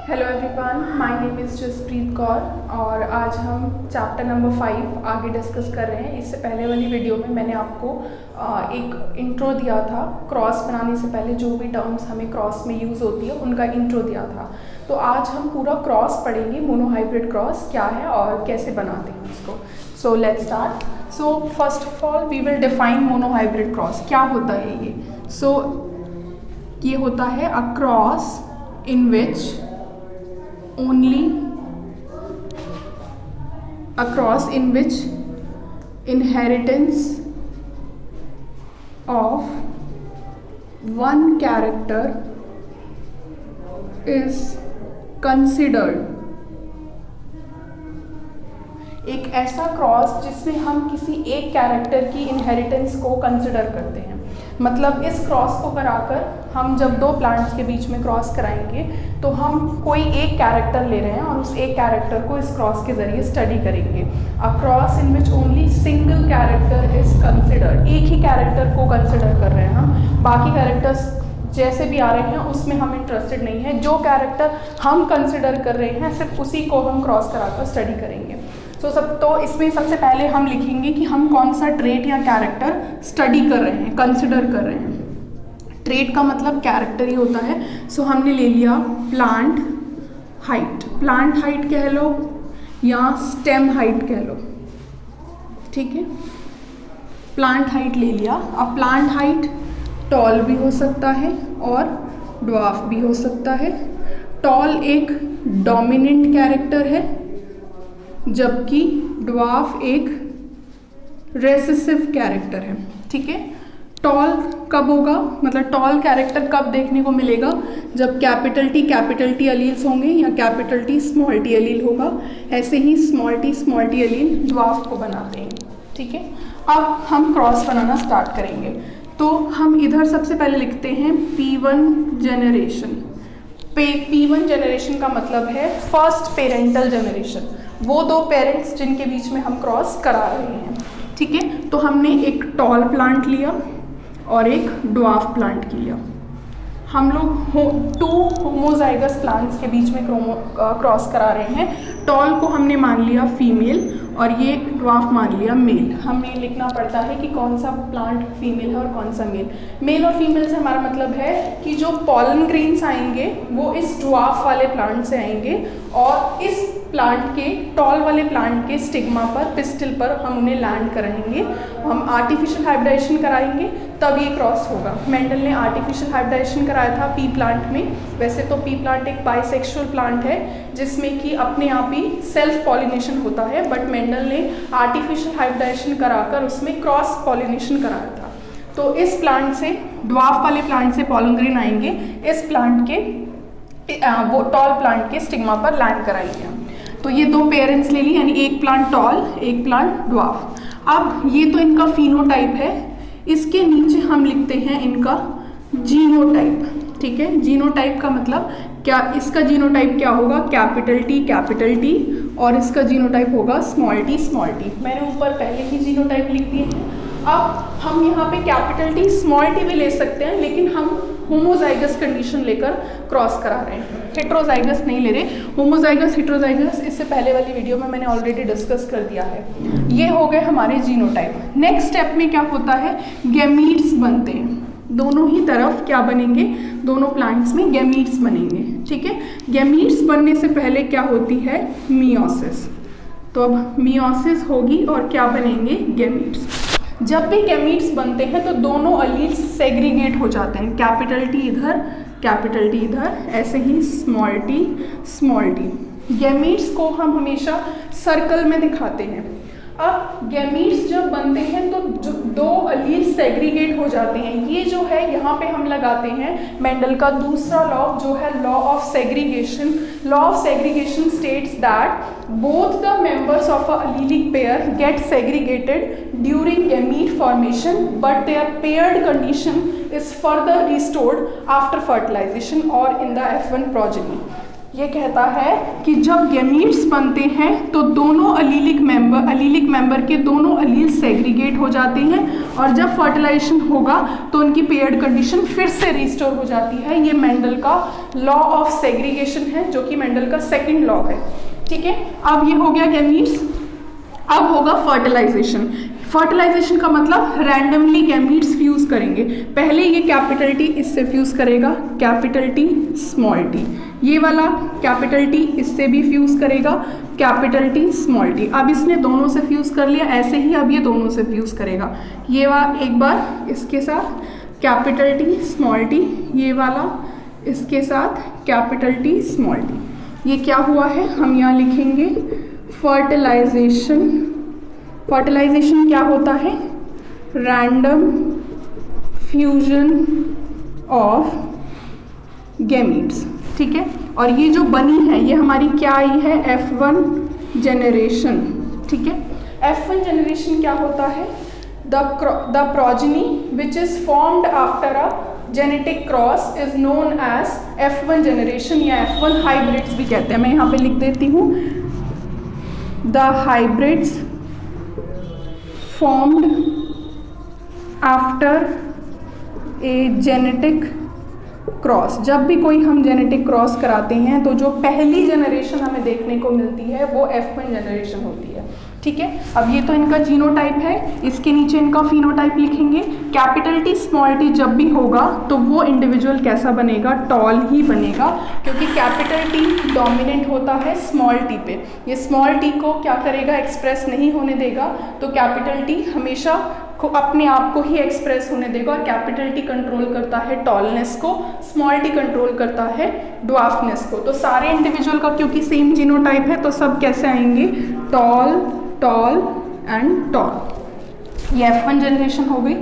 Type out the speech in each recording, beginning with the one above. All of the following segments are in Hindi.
Hello everyone, my name is Jaspreet Kaur और आज हम चैप्टर नंबर 5 आगे डिस्कस कर रहे हैं। इससे पहले वाली वीडियो में मैंने आपको एक इंट्रो दिया था। क्रॉस बनाने से पहले जो भी टर्म्स हमें क्रॉस में यूज़ होती है उनका इंट्रो दिया था। तो आज हम पूरा क्रॉस पढ़ेंगे, मोनोहाइब्रिड क्रॉस क्या है और कैसे बनाते हैं उसको। So let's start. So first of all we will define monohybrid cross. क्या होता है ये? ये होता है a cross in which only a cross in which inheritance of one character is considered। एक ऐसा क्रॉस जिसमें हम किसी एक कैरेक्टर की इनहेरिटेंस को कंसिडर करते हैं। मतलब इस क्रॉस को कराकर हम जब दो प्लांट्स के बीच में क्रॉस कराएंगे तो हम कोई एक कैरेक्टर ले रहे हैं और उस एक कैरेक्टर को इस क्रॉस के ज़रिए स्टडी करेंगे। A cross in which only single character is considered. एक ही कैरेक्टर को कंसिडर कर रहे हैं हम, बाकी कैरेक्टर्स जैसे भी आ रहे हैं उसमें हम इंटरेस्टेड नहीं है। जो कैरेक्टर हम कंसिडर कर रहे हैं सिर्फ उसी को हम क्रॉस कराकर स्टडी करेंगे। तो इसमें सबसे पहले हम लिखेंगे कि हम कौन सा ट्रेट या कैरेक्टर स्टडी कर रहे हैं, कंसिडर कर रहे हैं। ट्रेट का मतलब कैरेक्टर ही होता है। सो हमने ले लिया प्लांट हाइट। प्लांट हाइट कह लो या स्टेम हाइट कह लो, ठीक है। प्लांट हाइट ले लिया। अब प्लांट हाइट टॉल भी हो सकता है और ड्वार्फ भी हो सकता है। टॉल एक डोमिनेंट कैरेक्टर है जबकि ड्वार्फ एक रेसेसिव कैरेक्टर है, ठीक है। टॉल कब होगा, मतलब टॉल कैरेक्टर कब देखने को मिलेगा? जब कैपिटल टी अलील्स होंगे या कैपिटल टी स्मॉल टी अलील होगा। ऐसे ही स्मॉल टी अलील ड्वार्फ को बनाते हैं, ठीक है। अब हम क्रॉस बनाना स्टार्ट करेंगे। तो हम इधर सबसे पहले लिखते हैं P1 जनरेशन। P1 जनरेशन का मतलब है फर्स्ट पेरेंटल जनरेशन, वो दो पेरेंट्स जिनके बीच में हम क्रॉस करा रहे हैं, ठीक है। तो हमने एक टॉल प्लांट लिया और एक ड्वार्फ प्लांट लिया। हम लोग टू होमोजाइगस प्लांट्स के बीच में क्रॉस करा रहे हैं। टॉल को हमने मान लिया फीमेल और ये ड्वार्फ मान लिया मेल। हमें लिखना पड़ता है कि कौन सा प्लांट फीमेल है और कौन सा मेल। मेल और फीमेल से हमारा मतलब है कि जो पॉलन ग्रेन्स आएंगे वो इस ड्वार्फ वाले प्लांट से आएंगे और इस प्लांट के टॉल वाले प्लांट के स्टिग्मा पर, पिस्टिल पर हम उन्हें लैंड कराएंगे। हम आर्टिफिशियल हाइब्रिडाइजेशन कराएंगे तब ये क्रॉस होगा। मेंडल ने आर्टिफिशियल हाइब्रिडाइजेशन कराया था पी प्लांट में। वैसे तो पी प्लांट एक बाइसेक्सुअल प्लांट है जिसमें कि अपने आप ही सेल्फ पॉलिनेशन होता है, बट मेंडल ने आर्टिफिशियल हाइब्रिडाइजेशन कराकर उसमें क्रॉस पॉलिनेशन कराया था। तो इस प्लांट से, ड्वार्फ वाले प्लांट से पॉलन ग्रेन आएंगे, इस प्लांट के वो टॉल प्लांट के स्टिग्मा पर लैंड कराएंगे। तो ये दो पेरेंट्स ले ली, यानी एक प्लांट टॉल एक प्लांट ड्वार्फ। अब ये तो इनका फिनोटाइप है। इसके नीचे हम लिखते हैं इनका जीनोटाइप, ठीक है। जीनोटाइप का मतलब क्या? इसका जीनोटाइप क्या होगा? कैपिटल टी और इसका जीनोटाइप होगा स्मॉल टी। मैंने ऊपर पहले ही जीनोटाइप लिख दिए हैं। अब हम यहाँ पे कैपिटल टी स्मॉल टी भी ले सकते हैं, लेकिन हम होमोजाइगस कंडीशन लेकर क्रॉस करा रहे हैं, हेट्रोजाइगस नहीं ले रहे। होमोजाइगस हेट्रोजाइगस इससे पहले वाली वीडियो में मैंने ऑलरेडी डिस्कस कर दिया है। ये हो गए हमारे जीनोटाइप। नेक्स्ट स्टेप में क्या होता है? गैमीट्स बनते हैं। दोनों ही तरफ क्या बनेंगे? दोनों प्लांट्स में गैमीट्स बनेंगे, ठीक है। गैमीट्स बनने से पहले क्या होती है? मियोसिस। तो अब मियोसिस होगी और क्या बनेंगे? गैमीट्स। जब भी गैमीट्स बनते हैं तो दोनों अलील्स सेग्रीगेट हो जाते हैं। कैपिटल टी इधर, ऐसे ही स्मॉल टी। गैमीट्स को हम हमेशा सर्कल में दिखाते हैं। अब गैमीट्स जब बनते हैं तो दो अलील्स सेग्रीगेट हो जाते हैं। ये जो है यहाँ पे हम लगाते हैं मेंडल का दूसरा लॉ, जो है law of segregation. Law of segregation states that both the members of a allelic pair get segregated during gamete formation, but their paired condition is further restored after fertilization or in the F1 progeny. ये कहता है कि जब गैमीट्स बनते हैं तो दोनों अलीलिक मेंबर के दोनों अलील सेग्रीगेट हो जाते हैं, और जब फर्टिलाइजेशन होगा तो उनकी पेयर्ड कंडीशन फिर से रिस्टोर हो जाती है। ये मेंडल का लॉ ऑफ सेग्रीगेशन है, जो कि मेंडल का सेकंड लॉ है। ठीक है, अब ये हो गया गैमीट्स। अब होगा फर्टिलाइजेशन। फर्टिलाइजेशन का मतलब रैंडमली गैमीट्स फ्यूज करेंगे। पहले ये कैपिटल टी इससे फ्यूज करेगा, कैपिटल टी स्मॉल टी, ये वाला कैपिटल टी इससे भी फ्यूज करेगा, कैपिटल टी स्मॉल टी। अब इसने दोनों से फ्यूज कर लिया, ऐसे ही अब ये दोनों से फ्यूज करेगा। ये एक बार इसके साथ कैपिटल टी स्मॉल टी, ये वाला इसके साथ कैपिटल टी स्मॉल टी। ये क्या हुआ है, हम यहाँ लिखेंगे फर्टिलाइजेशन। फर्टिलाइजेशन क्या होता है, रैंडम फ्यूजन ऑफ गैमीट्स। ठीक है, और ये जो बनी है ये हमारी क्या आई है, F1 जनरेशन। ठीक है, F1 जनरेशन क्या होता है, the progeny which is formed after a genetic cross is known as F1 generation या F1 हाइब्रिड्स भी कहते हैं। मैं यहाँ पे लिख देती हूँ, the hybrids formed after a genetic cross. जब भी कोई हम जेनेटिक क्रॉस कराते हैं तो जो पहली जनरेशन हमें देखने को मिलती है वो F1 जनरेशन होती है। ठीक है, अब ये तो इनका जीनोटाइप है, इसके नीचे इनका फिनोटाइप लिखेंगे। कैपिटल टी स्मॉल टी जब भी होगा तो वो इंडिविजुअल कैसा बनेगा, टॉल ही बनेगा, क्योंकि कैपिटल टी डोमिनेंट होता है स्मॉल टी पे। ये स्मॉल टी को क्या करेगा, एक्सप्रेस नहीं होने देगा, तो कैपिटल टी हमेशा अपने आप को ही एक्सप्रेस होने देगा, और कैपिटल टी कंट्रोल करता है टॉलनेस को, स्मॉल टी कंट्रोल करता है ड्वार्फनेस को। तो सारे इंडिविजुअल का क्योंकि सेम जीनोटाइप है तो सब कैसे आएंगे, टॉल, टॉल एंड टॉल। ये F1 जनरेशन हो गई।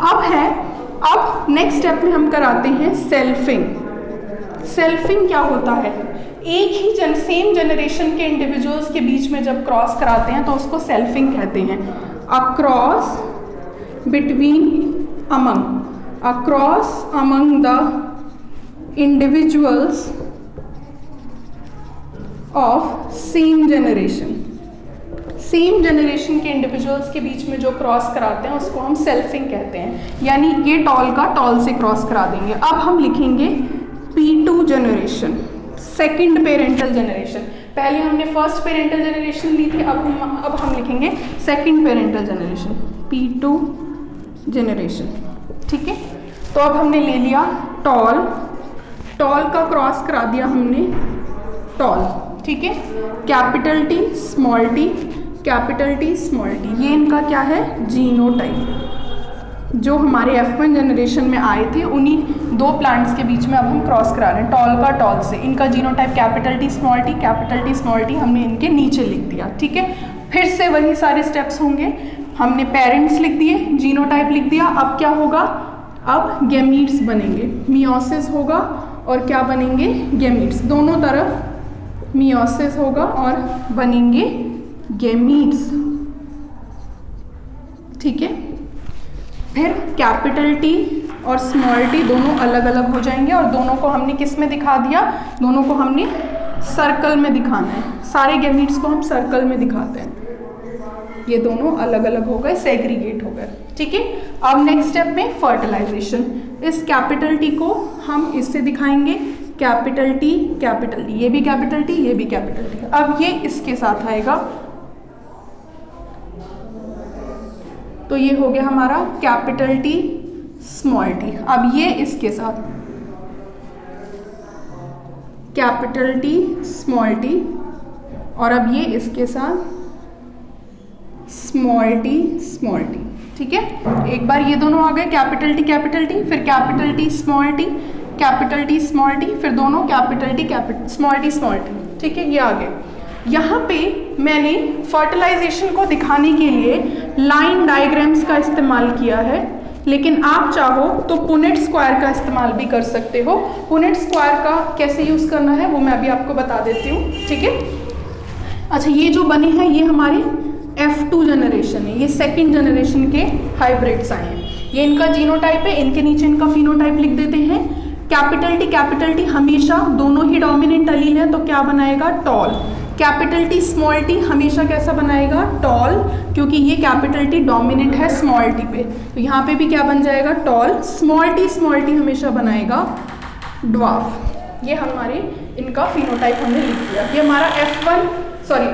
अब नेक्स्ट स्टेप में हम कराते हैं सेल्फिंग। सेल्फिंग क्या होता है, एक ही सेम जनरेशन के इंडिविजुअल्स के बीच में जब क्रॉस कराते हैं तो उसको सेल्फिंग कहते हैं। A cross among the individuals of same generation। Same generation के इंडिविजुअल्स के बीच में जो क्रॉस कराते हैं उसको हम सेल्फिंग कहते हैं, यानी ये टॉल का टॉल से क्रॉस करा देंगे। अब हम लिखेंगे P2 generation, second parental generation. पहले हमने फर्स्ट पेरेंटल जनरेशन ली थी, अब हम लिखेंगे second parental generation, P2 generation. ठीक है, तो अब हमने ले लिया टॉल का क्रॉस करा दिया हमने टॉल। ठीक है, capital T small T, capital T small T, ये इनका क्या है, जीनोटाइप। जो हमारे F1 जनरेशन में आए थे उन्हीं दो प्लांट्स के बीच में अब हम क्रॉस करा रहे हैं, टॉल का टॉल से। इनका genotype capital T small T, capital T small T हमने इनके नीचे लिख दिया। ठीक है, फिर से वही सारे स्टेप्स होंगे। हमने पेरेंट्स लिख दिए, जीनोटाइप लिख दिया। अब क्या होगा, अब गैमीट्स बनेंगे, मियोसिस होगा और क्या बनेंगे, गैमीट्स। दोनों तरफ मियोसिस होगा और बनेंगे गैमीट्स। ठीक है, फिर कैपिटल टी और स्मॉल टी दोनों अलग अलग हो जाएंगे, और दोनों को हमने किस में दिखा दिया, दोनों को हमने सर्कल में दिखाना है। सारे गैमीट्स को हम सर्कल में दिखाते हैं। ये दोनों अलग अलग हो गए, सेग्रीगेट हो गए। ठीक है, अब नेक्स्ट स्टेप में फर्टिलाइजेशन। इस कैपिटल टी को हम इससे दिखाएंगे, कैपिटल टी, कैपिटल टी, ये भी कैपिटल टी, ये भी कैपिटल टी। अब ये इसके साथ आएगा, तो ये हो गया हमारा कैपिटल टी स्मॉल टी। अब ये इसके साथ कैपिटल टी स्मॉल टी, और अब ये इसके साथ स्मॉल टी स्मॉल टी। ठीक है, एक बार ये दोनों आ गए, कैपिटल टी, फिर capital T small T, capital T small T, फिर दोनों capital T small T small T. ठीक है, ये आ गए। यहाँ पे मैंने फर्टिलाइजेशन को दिखाने के लिए लाइन डायग्राम्स का इस्तेमाल किया है, लेकिन आप चाहो तो पुनेट स्क्वायर का इस्तेमाल भी कर सकते हो। पुनेट स्क्वायर का कैसे यूज़ करना है वो मैं अभी आपको बता देती हूँ। ठीक है, अच्छा, ये जो बने हैं ये हमारे F2 जनरेशन है, ये सेकंड जनरेशन के हाइब्रिड्स आए हैं। ये इनका जीनोटाइप है, इनके नीचे इनका फिनोटाइप लिख देते हैं। कैपिटल टी हमेशा दोनों ही डोमिनेंट एलील है, तो क्या बनाएगा? Tall. Capital T small T हमेशा कैसा बनाएगा? टॉल, क्योंकि ये कैपिटल टी डोमिनेंट है स्मॉल टी पे, तो यहाँ पे भी क्या बन जाएगा? टॉल। स्मॉल टी हमेशा बनाएगा ड्वार्फ। ये हमारे इनका फिनोटाइप हमने लिख दिया। ये हमारा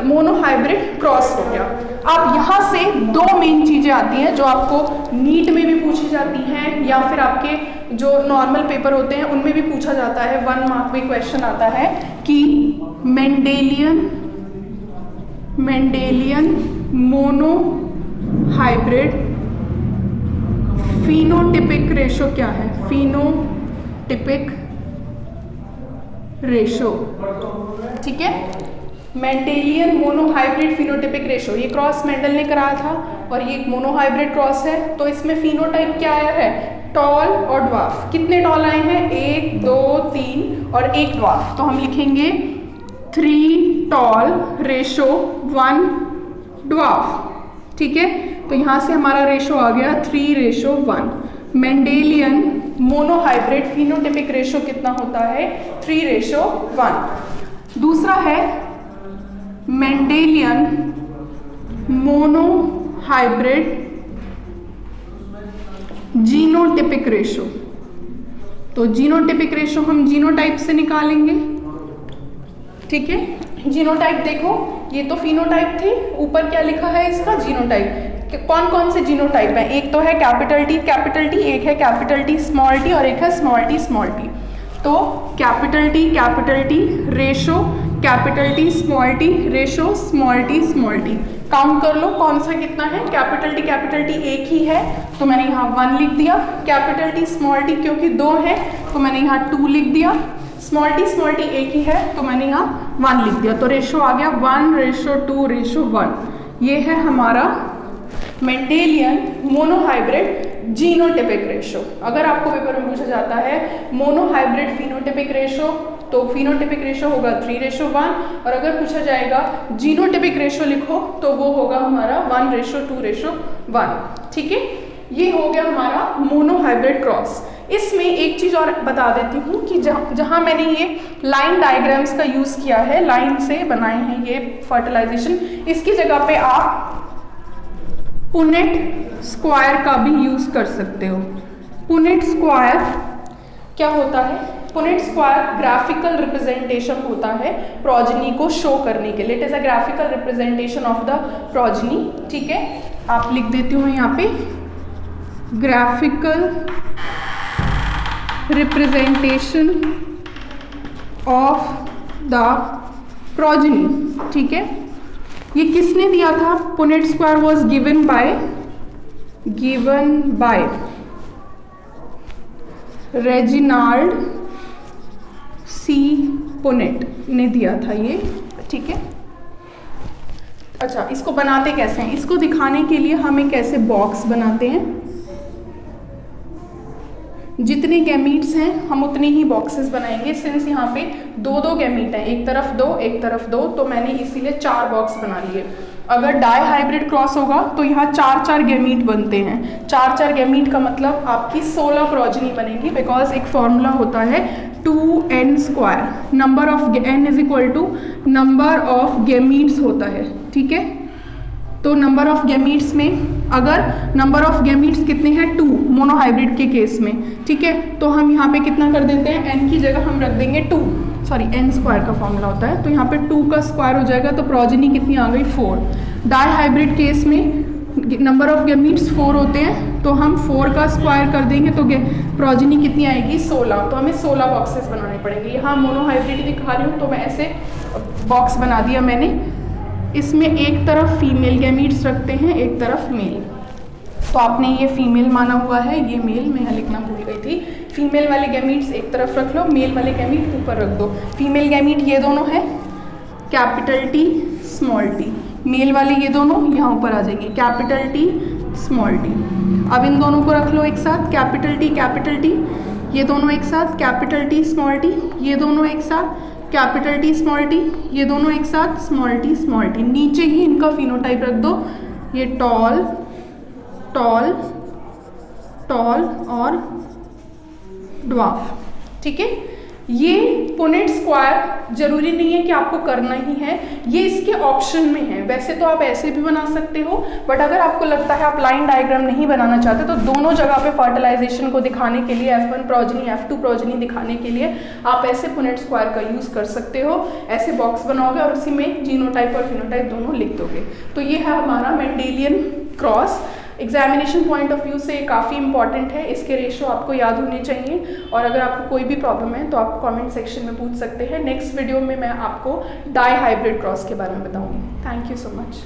मोनोहाइब्रिड क्रॉस हो गया। अब यहाँ से दो मेन चीज़ें आती हैं जो आपको नीट में भी पूछी जाती हैं या फिर आपके जो नॉर्मल पेपर होते हैं उनमें भी पूछा जाता है। 1 मार्क में क्वेश्चन आता है कि मेंडेलियन मोनोहाइब्रिड फिनोटिपिक रेशो क्या है? फिनोटिपिक रेशो, ठीक है। मेंडेलियन मोनोहाइब्रिड फिनोटिपिक रेशो, ये क्रॉस मेंडल ने कराया था और ये एक मोनोहाइब्रिड क्रॉस है, तो इसमें फिनोटाइप क्या आया है? टॉल और ड्वार्फ। कितने टॉल आए हैं? 1 2 3 और 1 ड्वार्फ। तो हम लिखेंगे 3 टॉल रेशो 1 ड्वार्फ, ठीक है। तो यहाँ से हमारा रेशो आ गया 3:1। मेंडेलियन मोनोहाइब्रिड फिनोटिपिक रेशो कितना होता है? 3:1। दूसरा है मेंडेलियन मोनोहाइब्रिड जीनोटिपिक रेशो। तो जीनोटिपिक रेशो हम जीनोटाइप से निकालेंगे, ठीक है। जीनोटाइप देखो, ये तो फिनोटाइप थी, ऊपर क्या लिखा है इसका? जीनोटाइप। कौन कौन से जीनोटाइप है? एक तो है कैपिटल टी, एक है कैपिटल टी स्मॉल टी और एक है स्मॉल टी। तो capital T ratio capital T small T ratio small T. Count कर लो कौन सा कितना है। कैपिटल टी एक ही है तो मैंने यहाँ 1 लिख दिया। कैपिटल टी स्मॉल टी क्योंकि 2 है तो मैंने यहाँ 2 लिख दिया। स्मॉल टी एक ही है तो मैंने यहाँ 1 लिख दिया। तो रेशो आ गया 1:2:1। ये है हमारा मेंडेलियन मोनोहाइब्रिड जीनोटिपिक रेशो। अगर आपको पेपर में पूछा जाता है मोनोहाइब्रिड फिनोटिपिक रेशो तो फिनोटिपिक रेशो होगा 3:1 और अगर पूछा जाएगा जीनोटिपिक रेशो लिखो तो वो होगा हमारा 1:2:1, ठीक है। ये हो गया हमारा मोनोहाइब्रिड क्रॉस। इसमें एक चीज़ और बता देती हूँ कि जहाँ मैंने ये लाइन डायग्राम्स का यूज़ किया है, लाइन से बनाए हैं ये फर्टिलाइजेशन, इसकी जगह पे आप पुनेट स्क्वायर का भी यूज़ कर सकते हो। पुनेट स्क्वायर क्या होता है? पुनेट स्क्वायर ग्राफिकल रिप्रेजेंटेशन होता है प्रोजनी को शो करने के लिए। It is a graphical representation of the progeny, ठीक है। आप लिख देती हूँ यहाँ पे graphical representation of the progeny, ठीक है। ये किसने दिया था? Punnett square was given by Reginald C Punnett ने दिया था ये, ठीक है। अच्छा, इसको बनाते कैसे हैं? इसको दिखाने के लिए हम एक ऐसे बॉक्स बनाते हैं। जितने गैमीट्स हैं हम उतने ही बॉक्सेस बनाएंगे। सिंस यहाँ पे 2-2 गैमीट हैं, एक तरफ 2 एक तरफ 2, तो मैंने इसीलिए 4 बॉक्स बना लिए। अगर डाई हाइब्रिड क्रॉस होगा तो यहाँ 4-4 गैमीट बनते हैं। 4-4 गैमीट का मतलब आपकी 16 प्रोजनी बनेगी, बिकॉज एक फॉर्मूला होता है 2n²। Number of n is equal to number of gametes होता है, ठीक है। तो नंबर ऑफ गैमीट्स में अगर नंबर ऑफ गैमीट्स कितने हैं 2 मोनोहाइब्रिड के केस में, ठीक है, तो हम यहाँ पे कितना कर देते हैं, n की जगह हम रख देंगे 2, सॉरी n² का फॉर्मूला होता है, तो यहाँ पे 2 का स्क्वायर हो जाएगा, तो प्रोजनी कितनी आ गई 4। डाई हाइब्रिड केस में नंबर ऑफ गैमीट्स 4 होते हैं, तो हम 4 का स्क्वायर कर देंगे तो प्रोजनी कितनी आएगी 16। तो हमें 16 बॉक्सेस बनाने पड़ेंगे। यहाँ मोनोहाइब्रिड दिखा रही हूँ तो मैं ऐसे बॉक्स बना दिया मैंने। इसमें एक तरफ फीमेल गैमीट्स रखते हैं, एक तरफ मेल। तो आपने ये फीमेल माना हुआ है, ये मेल, मैं यहाँ लिखना भूल गई थी। फीमेल वाले गैमीट्स एक तरफ रख लो, मेल वाले गैमीट ऊपर रख दो। फीमेल गैमीट ये दोनों है capital T small T, male वाले ये दोनों यहाँ ऊपर आ जाएंगे कैपिटल टी स्मॉल टी। अब इन दोनों को रख लो एक साथ, कैपिटल टी, ये दोनों एक साथ कैपिटल टी स्मॉल टी, ये दोनों एक साथ कैपिटल टी स्मॉल टी, ये दोनों एक साथ स्मॉल टी। नीचे ही इनका फिनोटाइप रख दो, ये टॉल और ड्वार्फ, ठीक है। ये पुनेट स्क्वायर जरूरी नहीं है कि आपको करना ही है, ये इसके ऑप्शन में है। वैसे तो आप ऐसे भी बना सकते हो, बट अगर आपको लगता है आप लाइन डायग्राम नहीं बनाना चाहते तो दोनों जगह पे फर्टिलाइजेशन को दिखाने के लिए, F1 प्रोजनी F2 प्रोजनी दिखाने के लिए आप ऐसे पुनेट स्क्वायर का यूज़ कर सकते हो। ऐसे बॉक्स बनाओगे और उसी में जीनोटाइप और फिनोटाइप दोनों लिख दोगे। तो ये है हमारा Mendelian cross. Examination point of view से काफ़ी इंपॉर्टेंट है, इसके रेशो आपको याद होने चाहिए। और अगर आपको कोई भी प्रॉब्लम है तो आप कमेंट सेक्शन में पूछ सकते हैं। नेक्स्ट वीडियो में मैं आपको डाई हाइब्रिड क्रॉस के बारे में बताऊंगी। Thank you so much.